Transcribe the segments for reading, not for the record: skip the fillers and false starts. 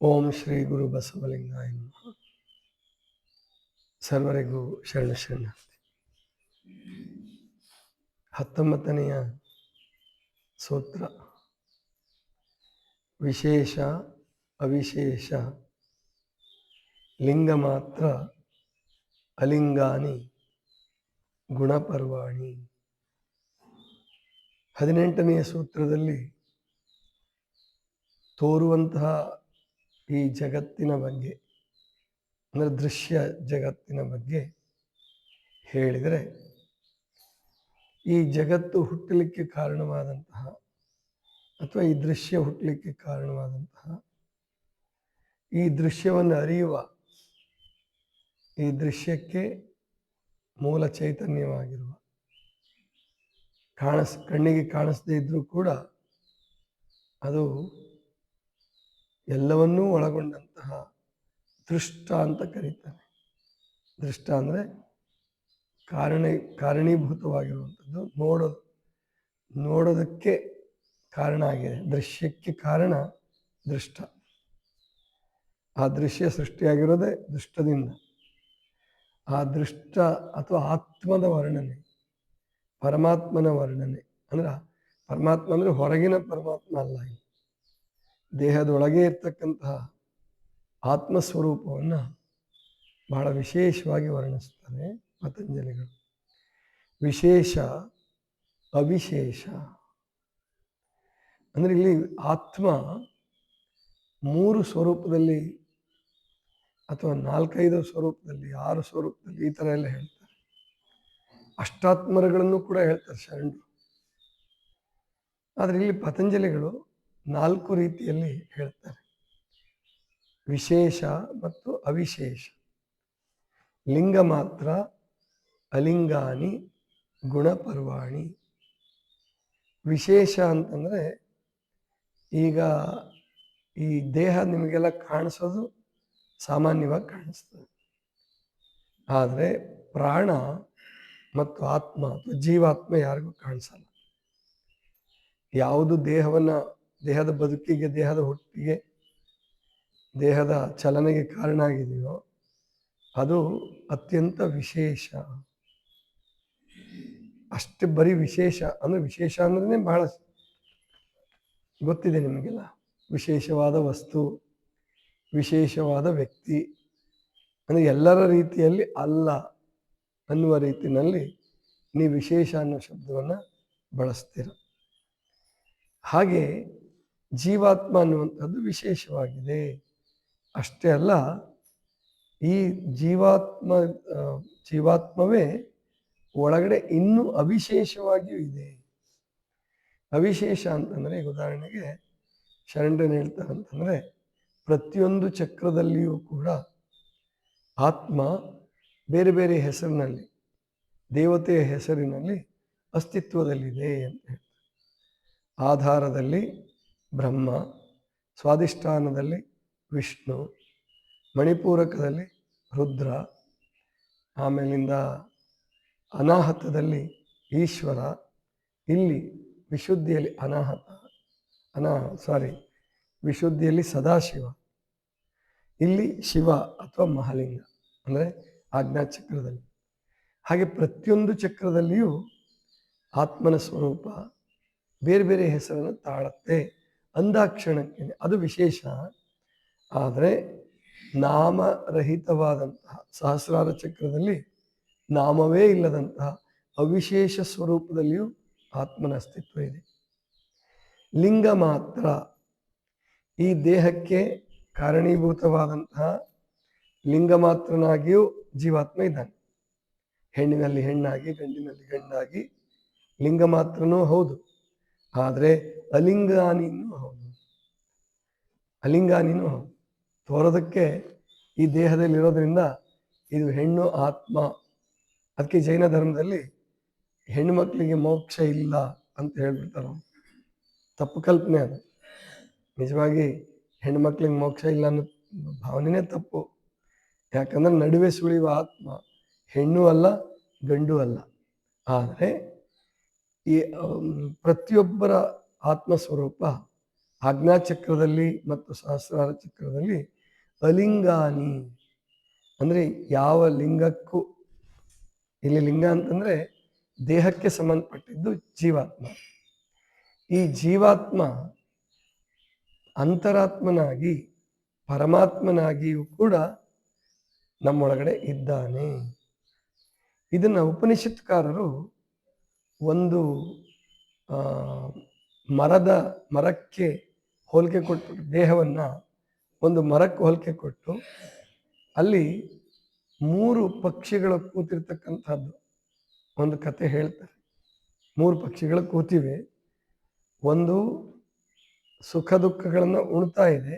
ಓಂ ಶ್ರೀ ಗುರು ಬಸವಲಿಂಗಾಯ ನಮಃ. ಸರ್ವರಿಗೂ ಶರಣ ಶರಣಾರ್ಥಿ. 19ನೆಯ ಸೂತ್ರ. ವಿಶೇಷ ಅವಿಶೇಷ ಲಿಂಗ ಮಾತ್ರ ಅಲಿಂಗಾನಿ ಗುಣಪರ್ವಾಣಿ. 18ನೆಯ ಸೂತ್ರದಲ್ಲಿ ತೋರುವಂತಹ ಈ ಜಗತ್ತಿನ ಬಗ್ಗೆ, ಅಂದರೆ ದೃಶ್ಯ ಜಗತ್ತಿನ ಬಗ್ಗೆ ಹೇಳಿದರೆ, ಈ ಜಗತ್ತು ಹುಟ್ಟಲಿಕ್ಕೆ ಕಾರಣವಾದಂತಹ ಅಥವಾ ಈ ದೃಶ್ಯ ಹುಟ್ಟಲಿಕ್ಕೆ ಕಾರಣವಾದಂತಹ, ಈ ದೃಶ್ಯವನ್ನು ಅರಿಯುವ, ಈ ದೃಶ್ಯಕ್ಕೆ ಮೂಲ ಚೈತನ್ಯವಾಗಿರುವ, ಕಣ್ಣಿಗೆ ಕಾಣಿಸದೇ ಇದ್ರೂ ಕೂಡ ಅದು ಎಲ್ಲವನ್ನೂ ಒಳಗೊಂಡಂತಹ ದೃಷ್ಟ ಅಂತ ಕರೀತಾರೆ. ದೃಷ್ಟ ಅಂದರೆ ಕಾರಣೀಭೂತವಾಗಿರುವಂಥದ್ದು, ನೋಡೋದಕ್ಕೆ ಕಾರಣ ಆಗಿದೆ. ದೃಶ್ಯಕ್ಕೆ ಕಾರಣ ದೃಷ್ಟ. ಆ ದೃಶ್ಯ ಸೃಷ್ಟಿಯಾಗಿರೋದೇ ದೃಷ್ಟದಿಂದ. ಆ ದೃಷ್ಟ ಅಥವಾ ಆತ್ಮದ ವರ್ಣನೆ, ಪರಮಾತ್ಮನ ವರ್ಣನೆ. ಅಂದ್ರೆ ಪರಮಾತ್ಮ ಅಂದರೆ ಹೊರಗಿನ ಪರಮಾತ್ಮ ಅಲ್ಲ, ದೇಹದೊಳಗೆ ಇರ್ತಕ್ಕಂತಹ ಆತ್ಮಸ್ವರೂಪವನ್ನು ಬಹಳ ವಿಶೇಷವಾಗಿ ವರ್ಣಿಸ್ತಾರೆ ಪತಂಜಲಿಗಳು. ವಿಶೇಷ ಅವಿಶೇಷ ಅಂದರೆ ಇಲ್ಲಿ ಆತ್ಮ 3 ಸ್ವರೂಪದಲ್ಲಿ ಅಥವಾ 4-5 ಸ್ವರೂಪದಲ್ಲಿ, 6 ಸ್ವರೂಪದಲ್ಲಿ, ಈ ಥರ ಎಲ್ಲ ಹೇಳ್ತಾರೆ. ಅಷ್ಟಾತ್ಮರಗಳನ್ನು ಕೂಡ ಹೇಳ್ತಾರೆ ಶರಣರು. ಆದರೆ ಇಲ್ಲಿ ಪತಂಜಲಿಗಳು 4 ರೀತಿಯಲ್ಲಿ ಹೇಳ್ತಾರೆ. ವಿಶೇಷ ಮತ್ತು ಅವಿಶೇಷ. ಲಿಂಗ ಮಾತ್ರ ಅಲಿಂಗಾನಿ ಗುಣಪರ್ವಾಣಿ. ವಿಶೇಷ ಅಂತಂದರೆ, ಈಗ ಈ ದೇಹ ನಿಮಗೆಲ್ಲ ಕಾಣಿಸೋದು ಸಾಮಾನ್ಯವಾಗಿ ಕಾಣಿಸ್ತದೆ. ಆದರೆ ಪ್ರಾಣ ಮತ್ತು ಆತ್ಮ ಅಥವಾ ಜೀವಾತ್ಮ ಯಾರಿಗೂ ಕಾಣಿಸಲ್ಲ. ಯಾವುದು ದೇಹದ ಬದುಕಿಗೆ, ದೇಹದ ಹುಟ್ಟಿಗೆ, ದೇಹದ ಚಲನೆಗೆ ಕಾರಣ ಆಗಿದೆಯೋ ಅದು ಅತ್ಯಂತ ವಿಶೇಷ. ಅಷ್ಟೇ, ಬರೀ ವಿಶೇಷ ಅಂದರೆ, ವಿಶೇಷ ಅಂದ್ರೆ ಬಹಳ ಗೊತ್ತಿದೆ ನಿಮಗೆಲ್ಲ. ವಿಶೇಷವಾದ ವಸ್ತು, ವಿಶೇಷವಾದ ವ್ಯಕ್ತಿ, ಅಂದರೆ ಎಲ್ಲರ ರೀತಿಯಲ್ಲಿ ಅಲ್ಲ ಅನ್ನುವ ರೀತಿಯಲ್ಲಿ ನೀವು ವಿಶೇಷ ಅನ್ನೋ ಶಬ್ದವನ್ನು ಬಳಸ್ತೀರ. ಹಾಗೆ ಜೀವಾತ್ಮ ಅನ್ನುವಂಥದ್ದು ವಿಶೇಷವಾಗಿದೆ. ಅಷ್ಟೇ ಅಲ್ಲ, ಈ ಜೀವಾತ್ಮವೇ ಒಳಗಡೆ ಇನ್ನೂ ಅವಿಶೇಷವಾಗಿಯೂ ಇದೆ. ಅವಿಶೇಷ ಅಂತಂದರೆ, ಈಗ ಉದಾಹರಣೆಗೆ ಶರಣರೇನು ಹೇಳ್ತಾರೆ ಅಂತಂದರೆ, ಪ್ರತಿಯೊಂದು ಚಕ್ರದಲ್ಲಿಯೂ ಕೂಡ ಆತ್ಮ ಬೇರೆ ಬೇರೆ ಹೆಸರಿನಲ್ಲಿ, ದೇವತೆಯ ಹೆಸರಿನಲ್ಲಿ ಅಸ್ತಿತ್ವದಲ್ಲಿದೆ ಅಂತ ಹೇಳ್ತಾರೆ. ಆಧಾರದಲ್ಲಿ ಬ್ರಹ್ಮ, ಸ್ವಾಧಿಷ್ಠಾನದಲ್ಲಿ ವಿಷ್ಣು, ಮಣಿಪೂರಕದಲ್ಲಿ ರುದ್ರ, ಆಮೇಲಿಂದ ಅನಾಹತದಲ್ಲಿ ಈಶ್ವರ, ಇಲ್ಲಿ ವಿಶುದ್ಧಿಯಲ್ಲಿ ವಿಶುದ್ಧಿಯಲ್ಲಿ ಸದಾಶಿವ, ಇಲ್ಲಿ ಶಿವ ಅಥವಾ ಮಹಾಲಿಂಗ ಅಂದರೆ ಆಜ್ಞಾಚಕ್ರದಲ್ಲಿ. ಹಾಗೆ ಪ್ರತಿಯೊಂದು ಚಕ್ರದಲ್ಲಿಯೂ ಆತ್ಮನ ಸ್ವರೂಪ ಬೇರೆ ಬೇರೆ ಹೆಸರನ್ನು ತಾಳುತ್ತೆ ಅಂದಾಕ್ಷಣಕ್ಕೆ. ಅದು ವಿಶೇಷ. ಆದರೆ ನಾಮರಹಿತವಾದಂತಹ ಸಹಸ್ರಾರ ಚಕ್ರದಲ್ಲಿ ನಾಮವೇ ಇಲ್ಲದಂತಹ ಅವಿಶೇಷ ಸ್ವರೂಪದಲ್ಲಿಯೂ ಆತ್ಮನ ಅಸ್ತಿತ್ವ ಇದೆ. ಲಿಂಗ ಮಾತ್ರ, ಈ ದೇಹಕ್ಕೆ ಕಾರಣೀಭೂತವಾದಂತಹ ಲಿಂಗ ಮಾತ್ರನಾಗಿಯೂ ಜೀವಾತ್ಮ ಇದ್ದಾನೆ. ಹೆಣ್ಣಿನಲ್ಲಿ ಹೆಣ್ಣಾಗಿ, ಗಂಡಿನಲ್ಲಿ ಗಂಡಾಗಿ ಲಿಂಗ ಮಾತ್ರನೂ ಹೌದು. ಆದರೆ ಅಲಿಂಗಾನಿನೂ ಹೌದು. ತೋರೋದಕ್ಕೆ ಈ ದೇಹದಲ್ಲಿರೋದ್ರಿಂದ ಇದು ಹೆಣ್ಣು ಆತ್ಮ. ಅದಕ್ಕೆ ಜೈನ ಧರ್ಮದಲ್ಲಿ ಹೆಣ್ಣು ಮಕ್ಕಳಿಗೆ ಮೋಕ್ಷ ಇಲ್ಲ ಅಂತ ಹೇಳ್ಬಿಡ್ತಾರೆ. ತಪ್ಪು ಕಲ್ಪನೆ ಅದು. ನಿಜವಾಗಿ ಹೆಣ್ಣು ಮಕ್ಕಳಿಗೆ ಮೋಕ್ಷ ಇಲ್ಲ ಅನ್ನೋ ಭಾವನೆನೇ ತಪ್ಪು. ಯಾಕಂದ್ರೆ ನಡುವೆ ಸುಳಿಯುವ ಆತ್ಮ ಹೆಣ್ಣು ಅಲ್ಲ, ಗಂಡು ಅಲ್ಲ. ಆದರೆ ಈ ಪ್ರತಿಯೊಬ್ಬರ ಆತ್ಮಸ್ವರೂಪ ಆಜ್ಞಾಚಕ್ರದಲ್ಲಿ ಮತ್ತು ಸಹಸ್ರಾರ ಚಕ್ರದಲ್ಲಿ ಅಲಿಂಗಾನಿ ಅಂದರೆ ಯಾವ ಲಿಂಗಕ್ಕೂ, ಇಲ್ಲಿ ಲಿಂಗ ಅಂತಂದರೆ ದೇಹಕ್ಕೆ ಸಂಬಂಧಪಟ್ಟಿದ್ದು ಜೀವಾತ್ಮ. ಈ ಜೀವಾತ್ಮ ಅಂತರಾತ್ಮನಾಗಿ ಪರಮಾತ್ಮನಾಗಿಯೂ ಕೂಡ ನಮ್ಮೊಳಗಡೆ ಇದ್ದಾನೆ. ಇದನ್ನು ಉಪನಿಷತ್ಕಾರರು ಒಂದು ಮರಕ್ಕೆ ಹೋಲಿಕೆ ಕೊಟ್ಟು, ದೇಹವನ್ನು ಒಂದು ಮರಕ್ಕೆ ಹೋಲಿಕೆ ಕೊಟ್ಟು ಅಲ್ಲಿ 3 ಪಕ್ಷಿಗಳು ಕೂತಿರ್ತಕ್ಕಂಥದ್ದು ಒಂದು ಕತೆ ಹೇಳ್ತಾರೆ. 3 ಪಕ್ಷಿಗಳು ಕೂತಿವೆ, ಒಂದು ಸುಖ ದುಃಖಗಳನ್ನು ಉಣ್ತಾ ಇದೆ.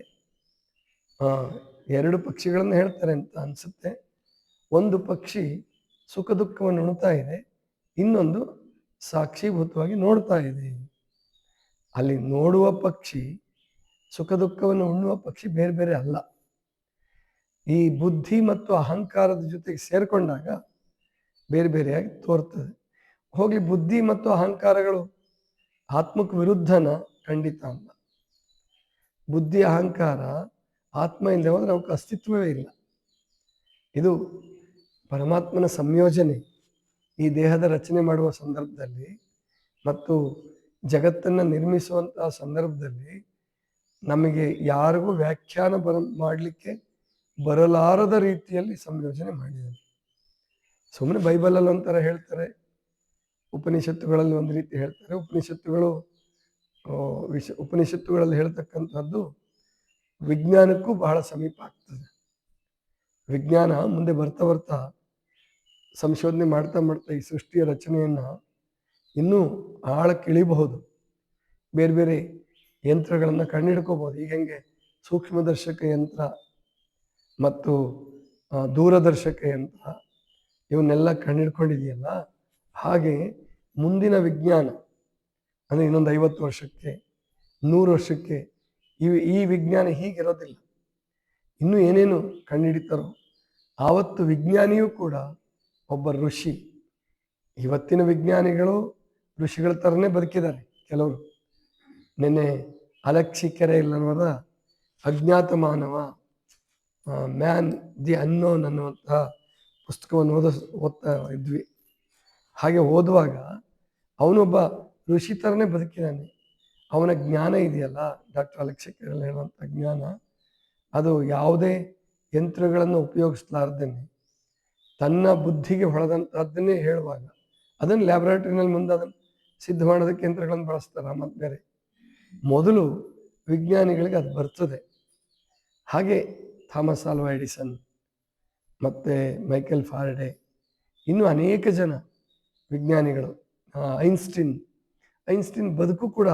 2 ಪಕ್ಷಿಗಳನ್ನು ಹೇಳ್ತಾರೆ ಅಂತ ಅನ್ಸುತ್ತೆ. ಒಂದು ಪಕ್ಷಿ ಸುಖ ದುಃಖವನ್ನು ಉಣ್ತಾ ಇದೆ, ಇನ್ನೊಂದು ಸಾಕ್ಷೀಭೂತವಾಗಿ ನೋಡ್ತಾ ಇದೆ. ಅಲ್ಲಿ ನೋಡುವ ಪಕ್ಷಿ, ಸುಖ ದುಃಖವನ್ನು ಉಣ್ಣುವ ಪಕ್ಷಿ ಬೇರೆ ಬೇರೆ ಅಲ್ಲ. ಈ ಬುದ್ಧಿ ಮತ್ತು ಅಹಂಕಾರದ ಜೊತೆಗೆ ಸೇರಿಕೊಂಡಾಗ ಬೇರೆ ಬೇರೆಯಾಗಿ ತೋರ್ತದೆ. ಹೋಗ್ಲಿ, ಬುದ್ಧಿ ಮತ್ತು ಅಹಂಕಾರಗಳು ಆತ್ಮಕ್ಕೆ ವಿರುದ್ಧನ? ಖಂಡಿತ ಅಲ್ಲ. ಬುದ್ಧಿ ಅಹಂಕಾರ ಆತ್ಮ ಇಲ್ಲದೆ ಹೋದ್ರೆ ಅವಕ್ಕೆ ಅಸ್ತಿತ್ವವೇ ಇಲ್ಲ. ಇದು ಪರಮಾತ್ಮನ ಸಂಯೋಜನೆ. ಈ ದೇಹದ ರಚನೆ ಮಾಡುವ ಸಂದರ್ಭದಲ್ಲಿ ಮತ್ತು ಜಗತ್ತನ್ನು ನಿರ್ಮಿಸುವಂತಹ ಸಂದರ್ಭದಲ್ಲಿ ನಮಗೆ ಯಾರಿಗೂ ವ್ಯಾಖ್ಯಾನ ಮಾಡಲಿಕ್ಕೆ ಬರಲಾರದ ರೀತಿಯಲ್ಲಿ ಸಂಯೋಜನೆ ಮಾಡಿದ್ದಾರೆ. ಸುಮ್ಮನೆ ಬೈಬಲಲ್ಲಿ ಒಂಥರ ಹೇಳ್ತಾರೆ, ಉಪನಿಷತ್ತುಗಳಲ್ಲಿ ಒಂದು ರೀತಿ ಹೇಳ್ತಾರೆ. ಉಪನಿಷತ್ತುಗಳಲ್ಲಿ ಹೇಳ್ತಕ್ಕಂಥದ್ದು ವಿಜ್ಞಾನಕ್ಕೂ ಬಹಳ ಸಮೀಪ ಆಗ್ತದೆ. ವಿಜ್ಞಾನ ಮುಂದೆ ಬರ್ತಾ ಬರ್ತಾ ಸಂಶೋಧನೆ ಮಾಡ್ತಾ ಮಾಡ್ತಾ ಈ ಸೃಷ್ಟಿಯ ರಚನೆಯನ್ನು ಇನ್ನೂ ಆಳಕ್ಕಿಳಿಬಹುದು. ಬೇರೆ ಬೇರೆ ಯಂತ್ರಗಳನ್ನು ಕಂಡುಹಿಡ್ಕೋಬಹುದು. ಈಗ ಹೆಂಗೆ ಸೂಕ್ಷ್ಮದರ್ಶಕ ಯಂತ್ರ ಮತ್ತು ದೂರದರ್ಶಕ ಯಂತ್ರ ಇವನ್ನೆಲ್ಲ ಕಂಡುಹಿಡ್ಕೊಂಡಿದೆಯಲ್ಲ, ಹಾಗೆ ಮುಂದಿನ ವಿಜ್ಞಾನ ಅಂದರೆ ಇನ್ನೊಂದು 50 ವರ್ಷಕ್ಕೆ 100 ವರ್ಷಕ್ಕೆ ಈ ವಿಜ್ಞಾನ ಹೀಗಿರೋದಿಲ್ಲ. ಇನ್ನೂ ಏನೇನು ಕಂಡುಹಿಡಿತಾರೋ ಆವತ್ತು ವಿಜ್ಞಾನಿಯೂ ಕೂಡ ಒಬ್ಬ ಋಷಿ. ಇವತ್ತಿನ ವಿಜ್ಞಾನಿಗಳು ಋಷಿಗಳ ಥರನೇ ಬದುಕಿದ್ದಾರೆ ಕೆಲವರು. ನೆನ್ನೆ ಅಲೆಕ್ಸಿ ಕೆರೆಯಲ್ಲವರ ಅಜ್ಞಾತ ಮಾನವ, ಮ್ಯಾನ್ ದಿ ಅನ್ನೋನ್ ಅನ್ನುವಂಥ ಪುಸ್ತಕವನ್ನು ಓದ್ತಾ ಇದ್ವಿ. ಹಾಗೆ ಓದುವಾಗ ಅವನೊಬ್ಬ ಋಷಿ ಥರನೇ ಬದುಕಿದ್ದಾನೆ. ಅವನ ಜ್ಞಾನ ಇದೆಯಲ್ಲ, ಡಾಕ್ಟರ್ ಅಲೆಕ್ಸಿ ಕೆರೆಯಲ್ಲಿ ಹೇಳುವಂಥ ಜ್ಞಾನ, ಅದು ಯಾವುದೇ ಯಂತ್ರಗಳನ್ನು ಉಪಯೋಗಿಸಲಾರ್ದೇನೆ ತನ್ನ ಬುದ್ಧಿಗೆ ಹೊಳೆದಂಥದ್ದನ್ನೇ ಹೇಳುವಾಗ ಅದನ್ನು ಲ್ಯಾಬೊರೇಟರಿನಲ್ಲಿ ಮುಂದೆ ಅದನ್ನು ಸಿದ್ಧ ಮಾಡೋದಕ್ಕೆ ಯಂತ್ರಗಳನ್ನು ಬಳಸ್ತಾರೆ. ಮತ್ತು ಬೇರೆ ಮೊದಲು ವಿಜ್ಞಾನಿಗಳಿಗೆ ಅದು ಬರ್ತದೆ. ಹಾಗೆ ಥಾಮಸ್ ಆಲ್ವಾ ಎಡಿಸನ್ ಮತ್ತು ಮೈಕೆಲ್ ಫಾರಡೆ, ಇನ್ನೂ ಅನೇಕ ಜನ ವಿಜ್ಞಾನಿಗಳು, ಐನ್ಸ್ಟೀನ್ ಬದುಕು ಕೂಡ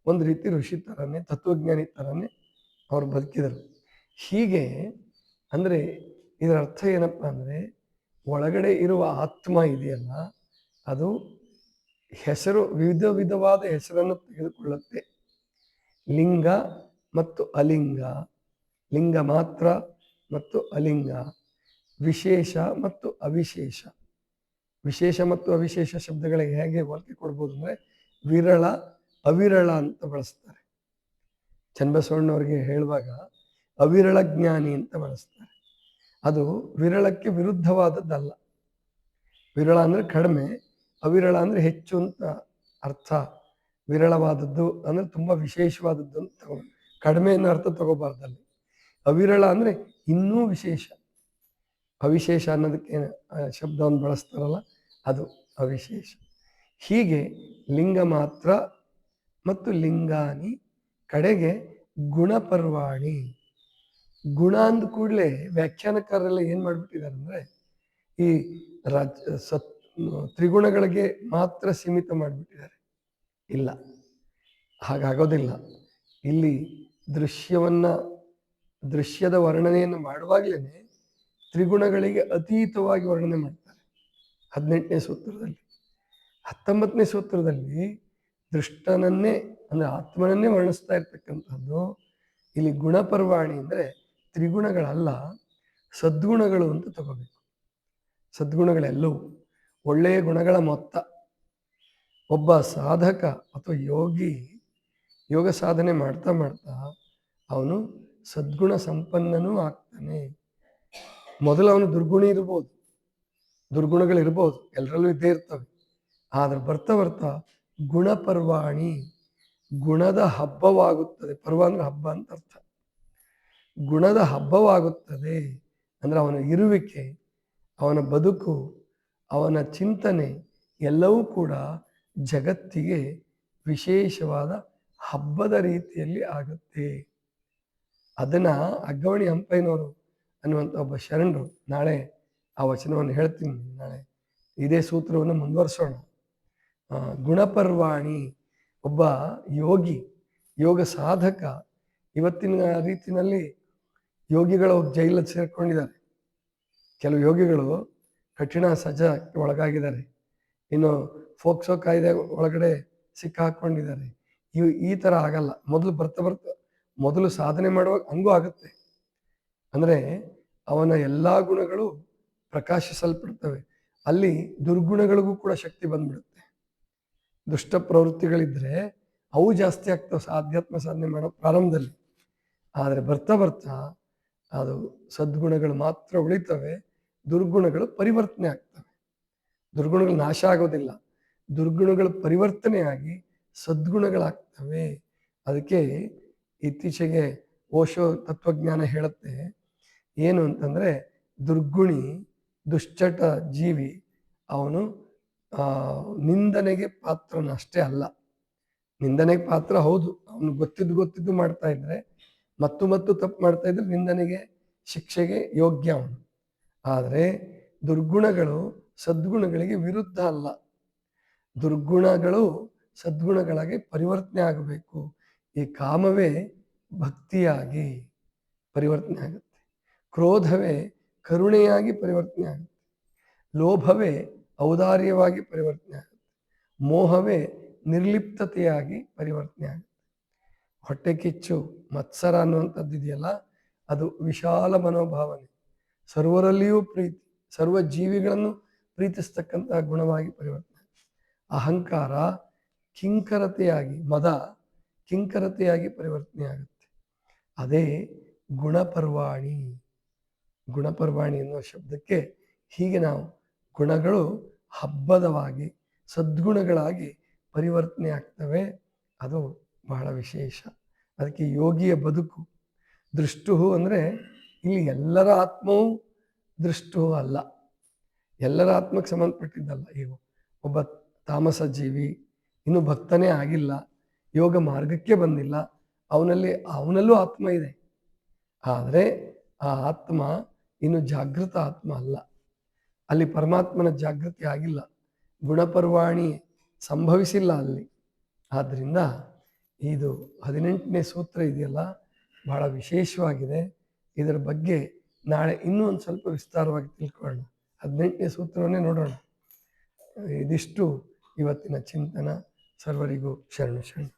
ಒಂದು ರೀತಿ ಋಷಿ ಥರನೇ, ತತ್ವಜ್ಞಾನಿ ಥರನೇ ಅವರು ಬದುಕಿದರು. ಹೀಗೆ ಅಂದರೆ ಇದರ ಅರ್ಥ ಏನಪ್ಪ ಅಂದರೆ, ಒಳಗಡೆ ಇರುವ ಆತ್ಮ ಇದೆಯಲ್ಲ, ಅದು ಹೆಸರು ವಿಧವಾದ ಹೆಸರನ್ನು ತೆಗೆದುಕೊಳ್ಳುತ್ತೆ. ಲಿಂಗ ಮತ್ತು ಅಲಿಂಗ, ಲಿಂಗ ಮಾತ್ರ ಮತ್ತು ಅಲಿಂಗ, ವಿಶೇಷ ಮತ್ತು ಅವಿಶೇಷ. ವಿಶೇಷ ಮತ್ತು ಅವಿಶೇಷ ಶಬ್ದಗಳಿಗೆ ಹೇಗೆ ಹೋಲಿಕೆ ಕೊಡ್ಬೋದು ಅಂದರೆ, ವಿರಳ ಅವಿರಳ ಅಂತ ಬಳಸ್ತಾರೆ. ಚನ್ನಬಸವಣ್ಣವ್ರಿಗೆ ಹೇಳುವಾಗ ಅವಿರಳ ಜ್ಞಾನಿ ಅಂತ ಬಳಸ್ತಾರೆ. ಅದು ವಿರಳಕ್ಕೆ ವಿರುದ್ಧವಾದದ್ದಲ್ಲ. ವಿರಳ ಅಂದರೆ ಕಡಿಮೆ, ಅವಿರಳ ಅಂದರೆ ಹೆಚ್ಚು ಅಂತ ಅರ್ಥ. ವಿರಳವಾದದ್ದು ಅಂದರೆ ತುಂಬ ವಿಶೇಷವಾದದ್ದು ಅಂತ ತಗೋಬೇಕು. ಕಡಿಮೆ ಅನ್ನೋ ಅರ್ಥ ತಗೋಬಾರ್ದಲ್ಲಿ. ಅವಿರಳ ಅಂದರೆ ಇನ್ನೂ ವಿಶೇಷ. ಅವಿಶೇಷ ಅನ್ನೋದಕ್ಕೆ ಶಬ್ದವನ್ನು ಬಳಸ್ತಾರಲ್ಲ, ಅದು ಅವಿಶೇಷ. ಹೀಗೆ ಲಿಂಗ ಮಾತ್ರ ಮತ್ತು ಲಿಂಗಾನಿ, ಕಡೆಗೆ ಗುಣಪರ್ವಾಣಿ. ಗುಣ ಅಂದ ಕೂಡಲೇ ವ್ಯಾಖ್ಯಾನಕಾರರೆಲ್ಲ ಏನು ಮಾಡಿಬಿಟ್ಟಿದ್ದಾರೆ ಅಂದರೆ, ಈ ತ್ರಿಗುಣಗಳಿಗೆ ಮಾತ್ರ ಸೀಮಿತ ಮಾಡಿಬಿಟ್ಟಿದ್ದಾರೆ. ಇಲ್ಲ, ಹಾಗಾಗೋದಿಲ್ಲ. ಇಲ್ಲಿ ದೃಶ್ಯದ ವರ್ಣನೆಯನ್ನು ಮಾಡುವಾಗಲೇ ತ್ರಿಗುಣಗಳಿಗೆ ಅತೀತವಾಗಿ ವರ್ಣನೆ ಮಾಡ್ತಾರೆ 18ನೇ ಸೂತ್ರದಲ್ಲಿ. 19ನೇ ಸೂತ್ರದಲ್ಲಿ ದೃಷ್ಟನನ್ನೇ ಅಂದರೆ ಆತ್ಮನನ್ನೇ ವರ್ಣಿಸ್ತಾ ಇರ್ತಕ್ಕಂಥದ್ದು. ಇಲ್ಲಿ ಗುಣಪರ್ವಾಣಿ ಅಂದರೆ ತ್ರಿಗುಣಗಳಲ್ಲ, ಸದ್ಗುಣಗಳು ಅಂತ ತಗೋಬೇಕು. ಸದ್ಗುಣಗಳೆಲ್ಲವೂ ಒಳ್ಳೆಯ ಗುಣಗಳ ಮೊತ್ತ. ಒಬ್ಬ ಸಾಧಕ ಅಥವಾ ಯೋಗಿ ಯೋಗ ಸಾಧನೆ ಮಾಡ್ತಾ ಮಾಡ್ತಾ ಅವನು ಸದ್ಗುಣ ಸಂಪನ್ನನೂ ಆಗ್ತಾನೆ. ಮೊದಲು ಅವನು ದುರ್ಗುಣಿ ಇರ್ಬೋದು, ದುರ್ಗುಣಗಳಿರ್ಬೋದು, ಎಲ್ಲರಲ್ಲೂ ಇದ್ದೇ ಇರ್ತವೆ. ಆದರೆ ಬರ್ತಾ ಬರ್ತಾ ಗುಣಪರ್ವಾಣಿ, ಗುಣದ ಹಬ್ಬವಾಗುತ್ತದೆ. ಪರ್ವ ಅಂದ್ರೆ ಹಬ್ಬ ಅಂತ ಅರ್ಥ. ಗುಣದ ಹಬ್ಬವಾಗುತ್ತದೆ ಅಂದ್ರೆ ಅವನ ಇರುವಿಕೆ, ಅವನ ಬದುಕು, ಅವನ ಚಿಂತನೆ ಎಲ್ಲವೂ ಕೂಡ ಜಗತ್ತಿಗೆ ವಿಶೇಷವಾದ ಹಬ್ಬದ ರೀತಿಯಲ್ಲಿ ಆಗುತ್ತೆ. ಅದನ್ನ ಅಗ್ಗವಣಿ ಹಂಪಯ್ಯನವರು ಅನ್ನುವಂಥ ಒಬ್ಬ ಶರಣರು, ನಾಳೆ ಆ ವಚನವನ್ನು ಹೇಳ್ತೀನಿ, ನಾಳೆ ಇದೇ ಸೂತ್ರವನ್ನು ಮುಂದುವರಿಸೋಣ. ಗುಣಪರ್ವಾಣಿ, ಒಬ್ಬ ಯೋಗಿ, ಯೋಗ ಸಾಧಕ. ಇವತ್ತಿನ ರೀತಿಯಲ್ಲಿ ಯೋಗಿಗಳು ಜೈಲಲ್ಲಿ ಸೇರ್ಕೊಂಡಿದ್ದಾರೆ. ಕೆಲವು ಯೋಗಿಗಳು ಕಠಿಣ ಸಜಾಕ್ಕೆ ಒಳಗಾಗಿದ್ದಾರೆ, ಇನ್ನು ಫೋಕ್ಸೋ ಕಾಯ್ದೆ ಒಳಗಡೆ ಸಿಕ್ಕಾಕೊಂಡಿದ್ದಾರೆ. ಈ ಥರ ಆಗಲ್ಲ. ಮೊದಲು ಬರ್ತಾ ಮೊದಲು ಸಾಧನೆ ಮಾಡುವಾಗ ಹಂಗೂ ಆಗುತ್ತೆ. ಅಂದರೆ ಅವನ ಎಲ್ಲ ಗುಣಗಳು ಪ್ರಕಾಶಿಸಲ್ಪಡ್ತವೆ. ಅಲ್ಲಿ ದುರ್ಗುಣಗಳಿಗೂ ಕೂಡ ಶಕ್ತಿ ಬಂದ್ಬಿಡುತ್ತೆ. ದುಷ್ಟ ಪ್ರವೃತ್ತಿಗಳಿದ್ರೆ ಅವು ಜಾಸ್ತಿ ಆಗ್ತವೆ ಆಧ್ಯಾತ್ಮ ಸಾಧನೆ ಮಾಡೋ ಪ್ರಾರಂಭದಲ್ಲಿ. ಆದರೆ ಬರ್ತಾ ಅದು ಸದ್ಗುಣಗಳು ಮಾತ್ರ ಉಳಿತವೆ, ದುರ್ಗುಣಗಳು ಪರಿವರ್ತನೆ ಆಗ್ತವೆ. ದುರ್ಗುಣಗಳು ನಾಶ ಆಗೋದಿಲ್ಲ, ದುರ್ಗುಣಗಳು ಪರಿವರ್ತನೆಯಾಗಿ ಸದ್ಗುಣಗಳಾಗ್ತವೆ. ಅದಕ್ಕೆ ಇತ್ತೀಚೆಗೆ ಓಶೋ ತತ್ವಜ್ಞಾನ ಹೇಳುತ್ತೆ ಏನು ಅಂತಂದರೆ, ದುರ್ಗುಣಿ, ದುಶ್ಚಟ ಜೀವಿ ಅವನು ನಿಂದನೆಗೆ ಪಾತ್ರನಷ್ಟೇ ಅಲ್ಲ. ನಿಂದನೆಗೆ ಪಾತ್ರ ಹೌದು, ಅವನು ಗೊತ್ತಿದ್ದು ಮಾಡ್ತಾ ಇದ್ರೆ, ಮತ್ತು ತಪ್ಪು ಮಾಡ್ತಾ ಇದ್ರೆ ನಿಂದನೆಗೆ, ಶಿಕ್ಷೆಗೆ ಯೋಗ್ಯ ಅವನು. ಆದರೆ ದುರ್ಗುಣಗಳು ಸದ್ಗುಣಗಳಿಗೆ ವಿರುದ್ಧ ಅಲ್ಲ. ದುರ್ಗುಣಗಳು ಸದ್ಗುಣಗಳಾಗಿ ಪರಿವರ್ತನೆ ಆಗಬೇಕು. ಈ ಕಾಮವೇ ಭಕ್ತಿಯಾಗಿ ಪರಿವರ್ತನೆ ಆಗುತ್ತೆ, ಕ್ರೋಧವೇ ಕರುಣೆಯಾಗಿ ಪರಿವರ್ತನೆ ಆಗುತ್ತೆ, ಲೋಭವೇ ಔದಾರ್ಯವಾಗಿ ಪರಿವರ್ತನೆ ಆಗುತ್ತೆ, ಮೋಹವೇ ನಿರ್ಲಿಪ್ತತೆಯಾಗಿ ಪರಿವರ್ತನೆ ಆಗುತ್ತೆ. ಹೊಟ್ಟೆ ಕಿಚ್ಚು, ಮತ್ಸರ ಅನ್ನುವಂಥದ್ದು ಇದೆಯಲ್ಲ, ಅದು ವಿಶಾಲ ಮನೋಭಾವನೆ, ಸರ್ವರಲ್ಲಿಯೂ ಪ್ರೀತಿ, ಸರ್ವ ಜೀವಿಗಳನ್ನು ಪ್ರೀತಿಸ್ತಕ್ಕಂತಹ ಗುಣವಾಗಿ ಪರಿವರ್ತನೆ. ಅಹಂಕಾರ ಕಿಂಕರತೆಯಾಗಿ, ಮದ ಕಿಂಕರತೆಯಾಗಿ ಪರಿವರ್ತನೆ ಆಗುತ್ತೆ. ಅದೇ ಗುಣಪರ್ವಾಣಿ. ಗುಣಪರ್ವಾಣಿ ಎನ್ನುವ ಶಬ್ದಕ್ಕೆ ಹೀಗೆ ನಾವು ಗುಣಗಳು ಹಬ್ಬದವಾಗಿ ಸದ್ಗುಣಗಳಾಗಿ ಪರಿವರ್ತನೆ ಆಗ್ತವೆ. ಅದು ಬಹಳ ವಿಶೇಷ. ಅದಕ್ಕೆ ಯೋಗಿಯ ಬದುಕು ದೃಷ್ಟು ಅಂದರೆ ಇಲ್ಲಿ ಎಲ್ಲರ ಆತ್ಮವು ದೃಷ್ಟು ಅಲ್ಲ, ಎಲ್ಲರ ಆತ್ಮಕ್ಕೆ ಸಂಬಂಧಪಟ್ಟಿದ್ದಲ್ಲ. ಈಗ ಒಬ್ಬ ತಾಮಸ ಜೀವಿ ಇನ್ನೂ ಭಕ್ತನೇ ಆಗಿಲ್ಲ, ಯೋಗ ಮಾರ್ಗಕ್ಕೆ ಬಂದಿಲ್ಲ, ಅವನಲ್ಲೂ ಆತ್ಮ ಇದೆ. ಆದರೆ ಆ ಆತ್ಮ ಇನ್ನು ಜಾಗೃತ ಆತ್ಮ ಅಲ್ಲ, ಅಲ್ಲಿ ಪರಮಾತ್ಮನ ಜಾಗೃತಿ ಆಗಿಲ್ಲ, ಗುಣಪರ್ವಾಣಿ ಸಂಭವಿಸಿಲ್ಲ ಅಲ್ಲಿ. ಆದ್ದರಿಂದ ಇದು 18ನೇ ಸೂತ್ರ ಇದೆಯಲ್ಲ, ಬಹಳ ವಿಶೇಷವಾಗಿದೆ. ಇದರ ಬಗ್ಗೆ ನಾಳೆ ಇನ್ನೂ ಒಂದು ಸ್ವಲ್ಪ ವಿಸ್ತಾರವಾಗಿ ತಿಳ್ಕೊಳ್ಳೋಣ. 18ನೇ ಸೂತ್ರವನ್ನೇ ನೋಡೋಣ. ಇದಿಷ್ಟು ಇವತ್ತಿನ ಚಿಂತನ. ಸರ್ವರಿಗೂ ಶರಣು ಶರಣು.